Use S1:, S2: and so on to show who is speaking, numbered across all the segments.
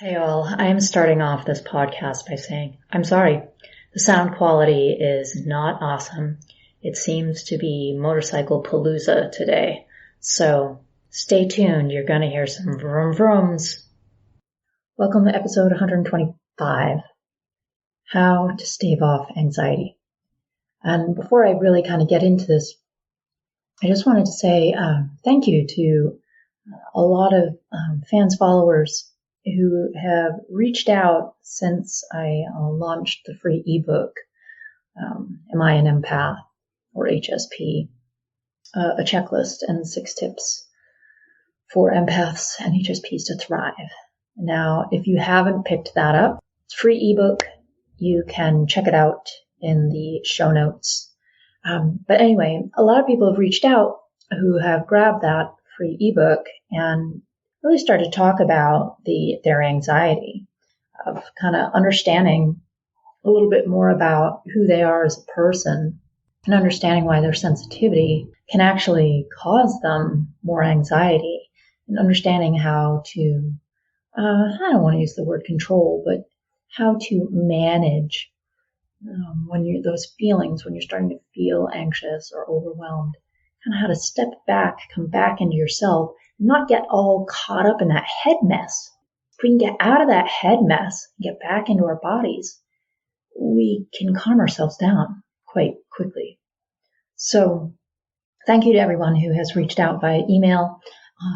S1: Hey all, I am starting off this podcast by saying, I'm sorry. The sound quality is not awesome. It seems to be motorcycle palooza today. So stay tuned, you're gonna hear some vroom vrooms. Welcome to episode 125, How to Stave Off Anxiety. And before I really kind of get into this, I just wanted to say thank you to a lot of fans, followers, who have reached out since I launched the free ebook, Am I an Empath or HSP? A checklist and 6 tips for empaths and HSPs to thrive. Now, if you haven't picked that up, it's a free ebook. You can check it out in the show notes. But anyway, a lot of people have reached out who have grabbed that free ebook and really start to talk about their anxiety, of kind of understanding a little bit more about who they are as a person and understanding why their sensitivity can actually cause them more anxiety, and understanding how to, I don't want to use the word control, but how to manage those feelings when you're starting to feel anxious or overwhelmed, kind of how to step back, come back into yourself, not get all caught up in that head mess. If we can get out of that head mess and get back into our bodies, we can calm ourselves down quite quickly. So thank you to everyone who has reached out via email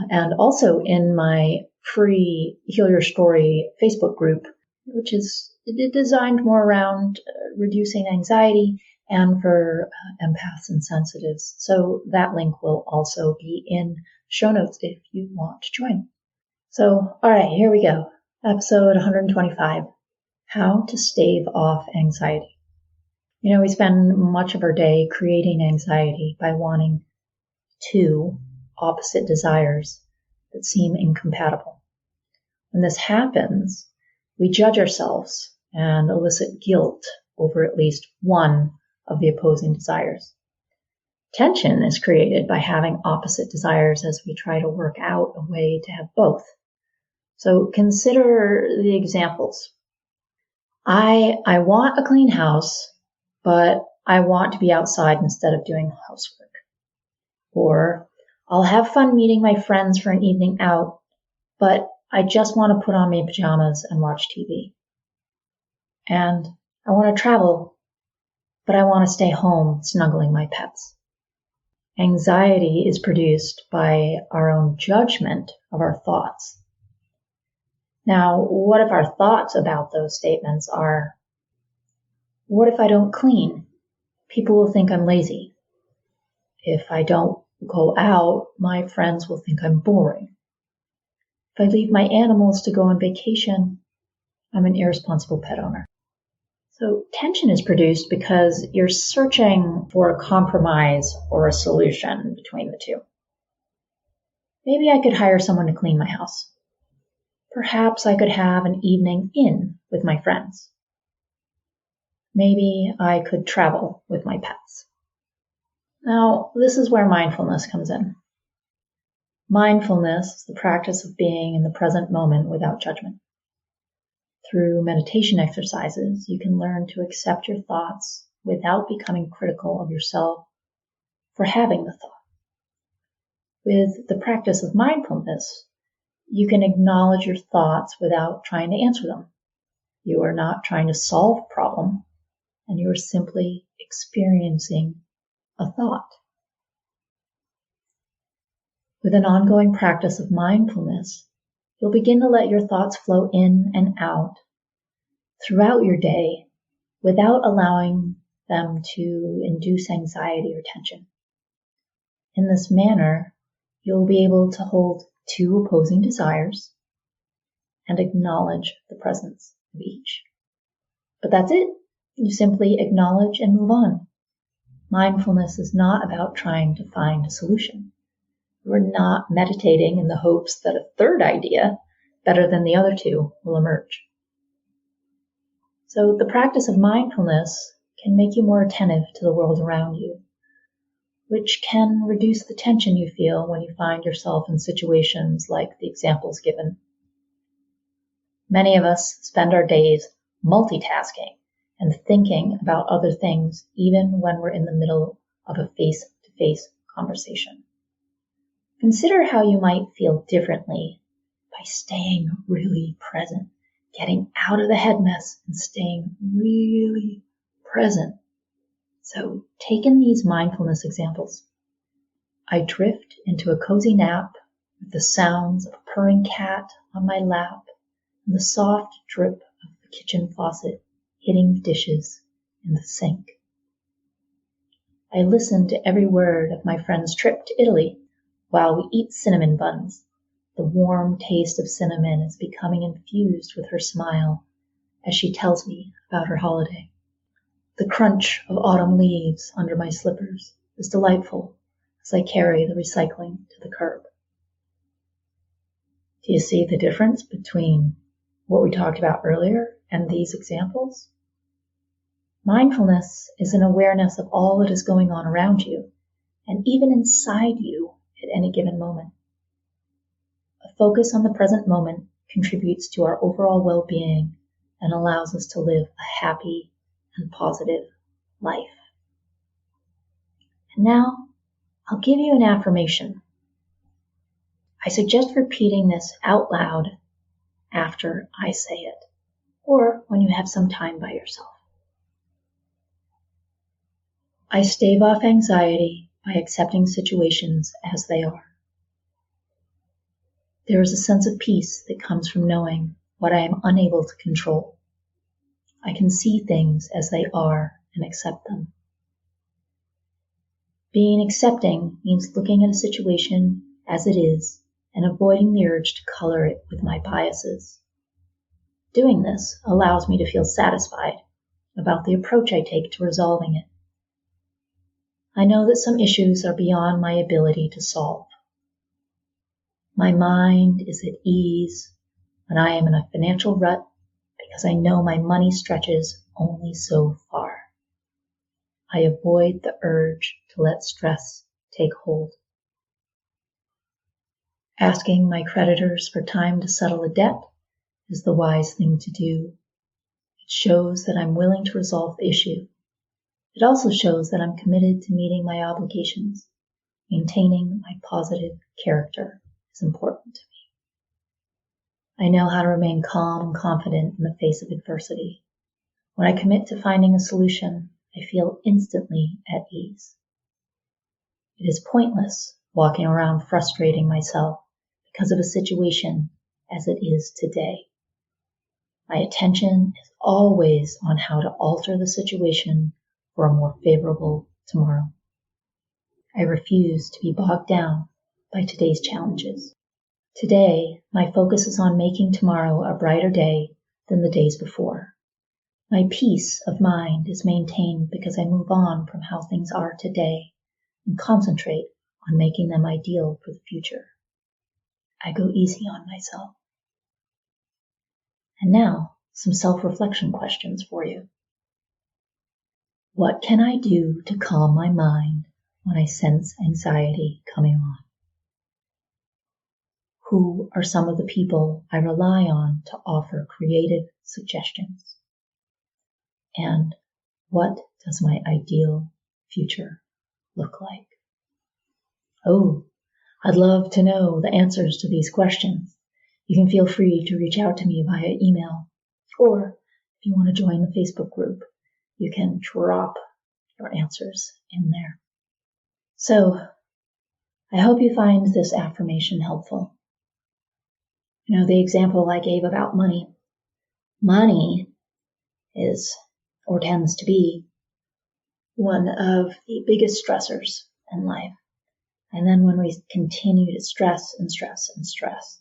S1: and also in my free Heal Your Story Facebook group, which is designed more around reducing anxiety and for empaths and sensitives. So that link will also be in show notes if you want to join. So, all right, here we go. Episode 125, How to Stave Off Anxiety. You know, we spend much of our day creating anxiety by wanting 2 opposite desires that seem incompatible. When this happens, we judge ourselves and elicit guilt over at least one of the opposing desires. Tension is created by having opposite desires as we try to work out a way to have both. So consider the examples. I want a clean house, but I want to be outside instead of doing housework. Or I'll have fun meeting my friends for an evening out, but I just want to put on my pajamas and watch TV. And I want to travel, but I want to stay home snuggling my pets. Anxiety is produced by our own judgment of our thoughts. Now, what if our thoughts about those statements are, what if I don't clean? People will think I'm lazy. If I don't go out, my friends will think I'm boring. If I leave my animals to go on vacation, I'm an irresponsible pet owner. So tension is produced because you're searching for a compromise or a solution between the two. Maybe I could hire someone to clean my house. Perhaps I could have an evening in with my friends. Maybe I could travel with my pets. Now, this is where mindfulness comes in. Mindfulness is the practice of being in the present moment without judgment. Through meditation exercises, you can learn to accept your thoughts without becoming critical of yourself for having the thought. With the practice of mindfulness, you can acknowledge your thoughts without trying to answer them. You are not trying to solve a problem, and you are simply experiencing a thought. With an ongoing practice of mindfulness, you'll begin to let your thoughts flow in and out throughout your day without allowing them to induce anxiety or tension. In this manner, you'll be able to hold 2 opposing desires and acknowledge the presence of each. But that's it. You simply acknowledge and move on. Mindfulness is not about trying to find a solution. We're not meditating in the hopes that a third idea, better than the other 2, will emerge. So the practice of mindfulness can make you more attentive to the world around you, which can reduce the tension you feel when you find yourself in situations like the examples given. Many of us spend our days multitasking and thinking about other things even when we're in the middle of a face-to-face conversation. Consider how you might feel differently by staying really present, getting out of the head mess and staying really present. So take in these mindfulness examples. I drift into a cozy nap with the sounds of a purring cat on my lap and the soft drip of the kitchen faucet hitting the dishes in the sink. I listen to every word of my friend's trip to Italy while we eat cinnamon buns. The warm taste of cinnamon is becoming infused with her smile as she tells me about her holiday. The crunch of autumn leaves under my slippers is delightful as I carry the recycling to the curb. Do you see the difference between what we talked about earlier and these examples? Mindfulness is an awareness of all that is going on around you and even inside you at any given moment. A focus on the present moment contributes to our overall well-being and allows us to live a happy and positive life. And now, I'll give you an affirmation. I suggest repeating this out loud after I say it, or when you have some time by yourself. I stave off anxiety by accepting situations as they are. There is a sense of peace that comes from knowing what I am unable to control. I can see things as they are and accept them. Being accepting means looking at a situation as it is and avoiding the urge to color it with my biases. Doing this allows me to feel satisfied about the approach I take to resolving it. I know that some issues are beyond my ability to solve. My mind is at ease when I am in a financial rut because I know my money stretches only so far. I avoid the urge to let stress take hold. Asking my creditors for time to settle a debt is the wise thing to do. It shows that I'm willing to resolve the issue. It also shows that I'm committed to meeting my obligations. Maintaining my positive character is important to me. I know how to remain calm and confident in the face of adversity. When I commit to finding a solution, I feel instantly at ease. It is pointless walking around frustrating myself because of a situation as it is today. My attention is always on how to alter the situation for a more favorable tomorrow. I refuse to be bogged down by today's challenges. Today, my focus is on making tomorrow a brighter day than the days before. My peace of mind is maintained because I move on from how things are today and concentrate on making them ideal for the future. I go easy on myself. And now, some self-reflection questions for you. What can I do to calm my mind when I sense anxiety coming on? Who are some of the people I rely on to offer creative suggestions? And what does my ideal future look like? Oh, I'd love to know the answers to these questions. You can feel free to reach out to me via email, or if you want to join the Facebook group, you can drop your answers in there. So, I hope you find this affirmation helpful. You know, the example I gave about money. Money is, or tends to be, one of the biggest stressors in life. And then when we continue to stress and stress and stress,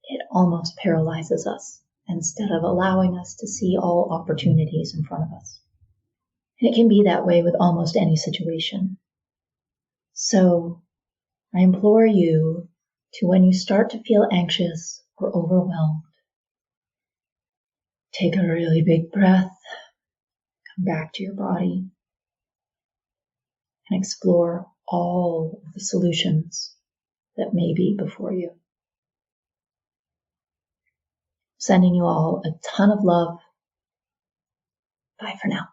S1: it almost paralyzes us instead of allowing us to see all opportunities in front of us. And it can be that way with almost any situation. So I implore you to, when you start to feel anxious or overwhelmed, take a really big breath, come back to your body, and explore all of the solutions that may be before you. Sending you all a ton of love. Bye for now.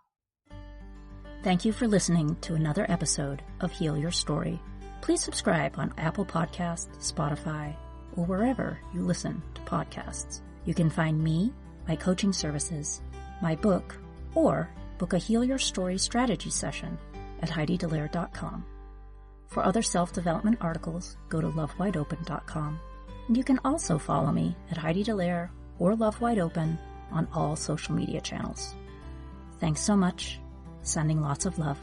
S2: Thank you for listening to another episode of Heal Your Story. Please subscribe on Apple Podcasts, Spotify, or wherever you listen to podcasts. You can find me, my coaching services, my book, or book a Heal Your Story strategy session at HeidiDelaire.com. For other self-development articles, go to lovewideopen.com. And you can also follow me at Heidi Delaire or Love Wide Open on all social media channels. Thanks so much. Sending lots of love.